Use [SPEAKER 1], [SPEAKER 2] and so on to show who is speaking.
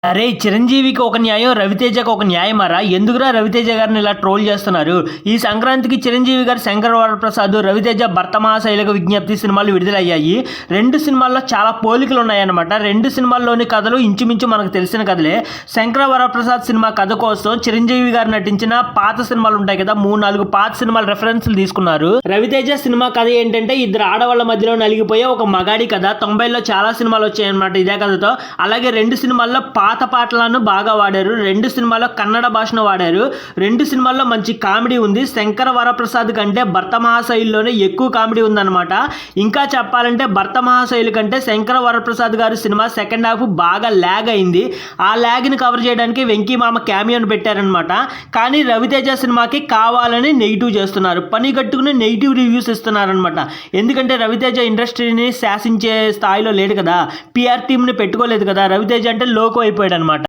[SPEAKER 1] అరే! చిరంజీవికి ఒక న్యాయం, రవితేజకి ఒక న్యాయమారా? ఎందుకురా రవితేజ గారిని ఇలా ట్రోల్ చేస్తున్నారు? ఈ సంక్రాంతికి చిరంజీవి గారు 'శంకర్ వరప్రసాద్', రవితేజ 'భర్త మహాశైలకు విజ్ఞప్తి' సినిమాలు విడుదలయ్యాయి. 2 సినిమాల్లో చాలా పోలికలు ఉన్నాయన్నమాట. 2 సినిమాల్లోని కథలు ఇంచుమించు మనకు తెలిసిన కథలే. 'శంకర వరప్రసాద్' సినిమా కథ కోసం చిరంజీవి గారు నటించిన పాత సినిమాలు ఉంటాయి కదా, 3-4 పాత సినిమాల రెఫరెన్స్లు తీసుకున్నారు. రవితేజ సినిమా కథ ఏంటంటే ఇద్దరు ఆడవాళ్ళ మధ్యలో నలిగిపోయే ఒక మగాడి కథ. 90ల్లో చాలా సినిమాలు వచ్చాయన్నమాట ఇదే కథతో. అలాగే 2 సినిమాల్లో పాత పాటలను బాగా వాడారు. 2 సినిమాల్లో కన్నడ భాషను వాడారు. 2 సినిమాల్లో మంచి కామెడీ ఉంది. 'శంకర వరప్రసాద్' కంటే 'భర్త మహాశైలు'లోనే ఎక్కువ కామెడీ ఉందన్నమాట. ఇంకా చెప్పాలంటే 'భర్త మహాశైలు' కంటే 'శంకర వరప్రసాద్' గారి సినిమా సెకండ్ హాఫ్ బాగా ల్యాగ్ అయింది. ఆ ల్యాగ్ని కవర్ చేయడానికి వెంకీ మామ క్యామియోని పెట్టారనమాట. కానీ రవితేజ సినిమాకి కావాలని నెగిటివ్ చేస్తున్నారు. పని కట్టుకుని నెగిటివ్ రివ్యూస్ ఇస్తున్నారనమాట. ఎందుకంటే రవితేజ ఇండస్ట్రీని శాసించే స్థాయిలో లేడు కదా, పిఆర్ టీమ్ని పెట్టుకోలేదు కదా. రవితేజ అంటే లోకో అయిపోయాడు అనమాట.